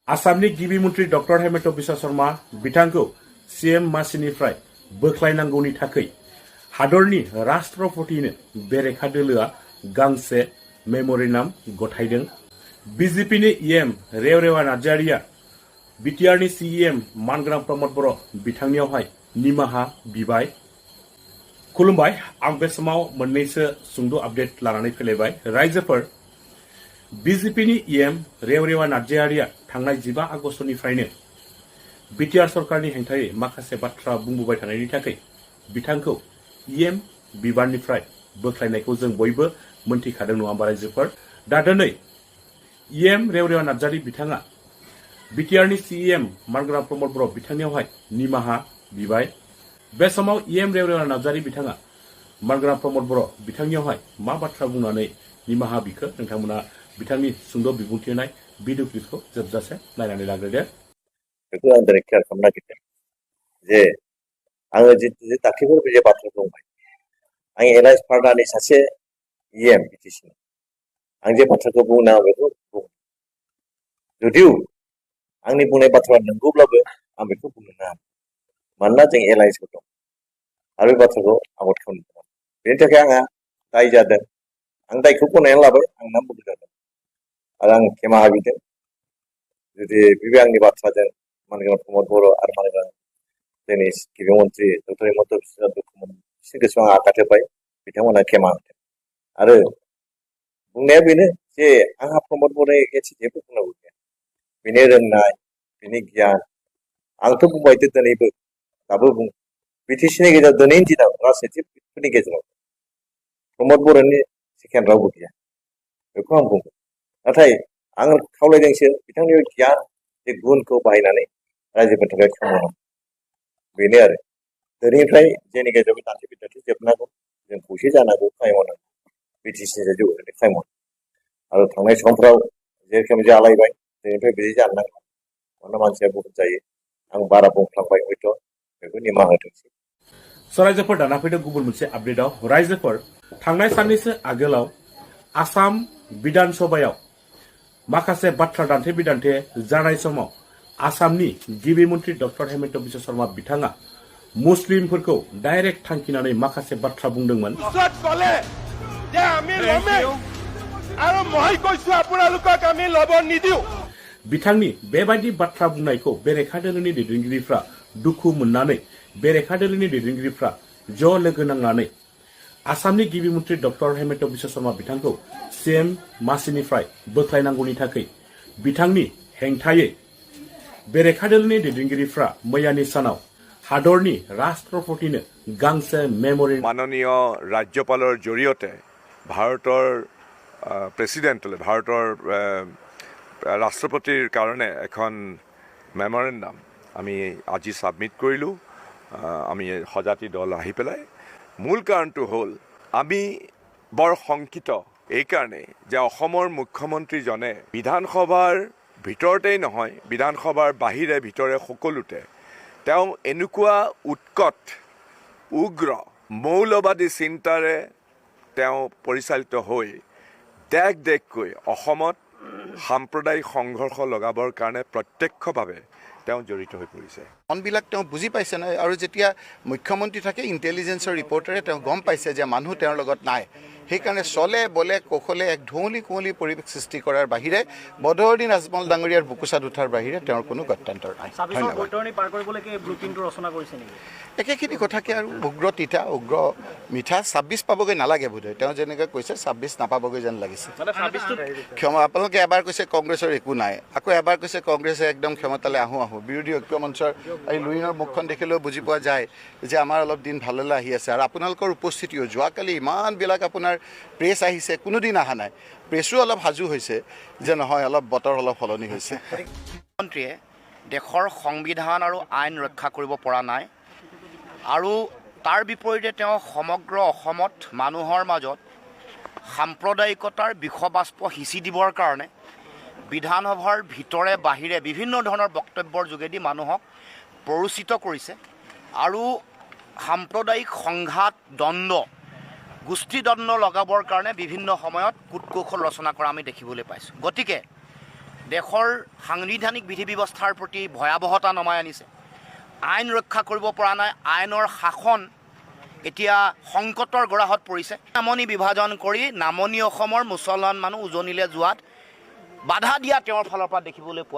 आसामनि गिबि मन्त्रि डक्टर हेमन्त बिश्व शर्मा बिथांखौ सीएम मासिनिफ्राय बोख्लायनांगौनि थाखाय हादरनि राष्ट्रपतिनो बेरेखा दोलोआ गांसे मेम'रेन्डाम गथायदों। बीजेपीनि एम रेवरेवा नार्जारिया बिटिआरनि सीएम मानग्राम प्रमद बर' बिथांनियावहाय निमाहा बिबाय। खुलुमबाय, आं बे समाव मोननैसो सुंद' आपडेट लानानै फैलायबाय। रायजोफोर, बीजेपीनि एम रेवरेवा नार्जारिया थांनाय 15 आगस्टनिफ्रायनो बिटिआर सरकारनि हेंथायै माखासे बाथ्रा बुंबोबाय थानायनि थाखाय बिथांखौ एम बिबाननिफ्राय बोख्लायनायखौ जों बयबो मोनथिखादों, नङा होमबा रायजोफोर? दा दिनै एम रेवरेवा नार्जारि बिथाङा बिटिआरनि सीएम मानग्राम प्रमद बर' बिथांनियावहाय निमाहा बिबाय। बे समाव एम रेवरेवा नार्जारि बिथाङा मानग्राम प्रमद बर' बिथांनियावहाय मा बाथ्रा बुंनानै निमाहा बिखो नोंथांमोना बिथांनि सुंद' बिबुंथि होनाय भिडिअ क्लिपखौ जोबजासे नायनानै लाग्रोदो। बेखौ आं दिनै क्लियार खालामनो नागिरदों जे आङो जे दाख्लैफोर बे बाथ्रा बुंबाय, आं एलायन्स पार्टनारनि सासे एम बिटिसि आं जे बाथ्राखौ बुंनो बेखौ बुं, जुदिउ आंनि बुंनाय बाथ्राया नंगौब्लाबो आं बेखौ बुंनो नाङा, मानोना जों एलायन्सबो दं आरो बे बाथ्राखौ आबाद खालामनो। बेनि थाखाय आंहा दाय जादों, आं दायखौ गनायनानै लाबाय, आंना भुल जादों आरो आं खेमा बिदों। जुदि बे आंनि बाथ्राजों मानग्राम प्रमद बर' आरो मानग्राम जोंनि गिबि मन्त्रि डक्टर हेमन्त बिश्व बिसोरनि गोसोआव आं आघात होबाय, बिथांमोना खेमा होदों। आरो बुंनाया बेनो जे आंहा प्रमद बर'नि एगेन्स्ट जेबो बुंनांगौ गैया। बिनि रोंनाय, बिनि गियान, आंथ' बुंबाय दिनैबो दाबो बुं, बिटिसिनि गेजेराव दिनैनि दिनाव राजनितिकफोरनि गेजेराव प्रमद बर'नि सेकेन्ड रावबो गैया, बेखौ आं बुंगोन। नाथाय आं खावलायदोंसो बिथांनि गियान जे गुनखौ बाहायनानै रायजोफोरनि थाखाय खामानि बेनो आरो दिनैनिफ्राय जोंनि गेजेराव दान्थे बिदान्थे जोबनांगौ, जों खौसे जानांगौ, खामानि मावनांगौ, बिटिसिनि जौगानायनि खामानि मावनांगौ। आरो थांनाय समफ्राव जेरोखोम जालायबाय दिनैनिफ्राय बिदि जानो नांगौ, मानोना मानसिया बहुत जायो। आं बारा बुंफ्लांबाय हयथ', बेखौ निमाहा होथोंसै। रायजोफोर दाना फैदों गुबुन मोनसे आपडेटआव। रायजोफोर, थांनाय साननैसो आगोलाव आसाम बिधान सभायाव माखासे बाथ्रा दान्थे बिदान्थे जानाय समाव आसामनि गिबि मन्त्रि डक्टर हेमन्त बिश्व शर्मा बिथाङा मुस्लिमफोरखौ डाइरेक्ट थांखिनानै माखासे बाथ्रा बुंदोंमोन। बिथांनि बेबायदि बाथ्रा बुंनायखौ बेरेखा दोलोनि दैदेनगिरिफ्रा दुखु मोननानै बेरेखा दोलोनि दैदेनगिरिफ्रा ज' लोगो नांनानै आसामनि गिबि मन्त्रि डक्टर हेमन्त बिश्व शर्मा बिथांखौ सीएम मासिनिफ्राय बोख्लायनांगौनि थाखाय बिथांनि हेंथायै बेरेखा दोलोनि दैदेनगिरिफ्रा मैयानि सानाव हादरनि राष्ट्रपतिनो गांसे मेम'रेन्डाम माननीय राज्यपाলৰ জৰিয়তে ভাৰতৰ প্ৰেসিডেন্টলৈ ভাৰতৰ ৰাষ্ট্ৰপতিৰ কাৰণে এখন মেমৰেণ্ডাম আমি আজি সাবমিট কৰিলোঁ। আমি সজাতি দল আহি পেলাই মূল কাৰণটো হ'ল আমি বৰ শংকিত এইকাৰণে যে অসমৰ মুখ্যমন্ত্ৰীজনে বিধানসভাৰ ভিতৰতেই নহয়, বিধানসভাৰ বাহিৰে ভিতৰে সকলোতে তেওঁ এনেকুৱা উৎকট উগ্ৰ মৌলবাদী চিন্তাৰে তেওঁ পৰিচালিত হৈ দেশ দেশকৈ অসমত সাম্প্ৰদায়িক সংঘৰ্ষ লগাবৰ কাৰণে প্ৰত্যক্ষভাৱে তেওঁ জড়িত হৈ পৰিছে। মনবিলাক তেওঁ বুজি পাইছে নাই, আৰু যেতিয়া মুখ্যমন্ত্ৰী থাকে ইণ্টেলিজেন্সৰ ৰিপৰ্টাৰে তেওঁ গম পাইছে যে মানুহ তেওঁৰ লগত নাই, সেইকাৰণে চলে বলে কৌশলে এক ধুঁৱলি কুঁৱলী পৰিৱেশ সৃষ্টি কৰাৰ বাহিৰে বদৰুদ্দিন আজমল ডাঙৰীয়াৰ বুকুচাত উঠাৰ বাহিৰে তেওঁৰ কোনো গত্যন্তৰ নাই। একেখিনি কথাকে আৰু উগ্ৰ তিতা উগ্ৰ মিঠা 26 পাবগৈ নালাগে বোধহয়, তেওঁ যেনেকৈ কৈছে 26 নাপাবগৈ যেন লাগিছে। ক্ষমা আপোনালোকে এবাৰ কৈছে কংগ্ৰেছৰ একো নাই, আকৌ এবাৰ কৈছে কংগ্ৰেছে একদম ক্ষমতালৈ আহোঁ আহোঁ। বিৰোধী ঐক্য মঞ্চৰ এই লুইনৰ মুখখন দেখিলেও বুজি পোৱা যায় যে আমাৰ অলপ দিন ভাললৈ আহি আছে। আৰু আপোনালোকৰ উপস্থিতিও যোৱাকালি ইমানবিলাক আপোনাৰ প্ৰেছ আহিছে, কোনোদিন অহা নাই। প্ৰেছো অলপ সাজু হৈছে যে নহয় অলপ বতৰ অলপ সলনি হৈছে। মন্ত্ৰীয়ে দেশৰ সংবিধান আৰু আইন ৰক্ষা কৰিব পৰা নাই, আৰু তাৰ বিপৰীতে তেওঁ সমগ্ৰ অসমত মানুহৰ মাজত সাম্প্ৰদায়িকতাৰ বিষবাষ্প সিঁচি দিবৰ কাৰণে বিধানসভাৰ ভিতৰে বাহিৰে বিভিন্ন ধৰণৰ বক্তব্যৰ যোগেদি মানুহক প্ৰৰোচিত কৰিছে, আৰু সাম্প্ৰদায়িক সংঘাত দ্বন্দ্ব গোষ্ঠীদ্বন্দ্ব লগাবৰ কাৰণে বিভিন্ন সময়ত কূট কৌশল ৰচনা কৰা আমি দেখিবলৈ পাইছোঁ। গতিকে দেশৰ সাংবিধানিক বিধি ব্যৱস্থাৰ প্ৰতি ভয়াৱহতা নমাই আনিছে। আইন ৰক্ষা কৰিব পৰা নাই, আইনৰ শাসন এতিয়া সংকটৰ গৰাহত পৰিছে। নামনি বিভাজন কৰি নামনি অসমৰ মুছলমান মানুহ উজনিলৈ যোৱাত বাধা দিয়া তেওঁৰ ফালৰ পৰা দেখিবলৈ পোৱা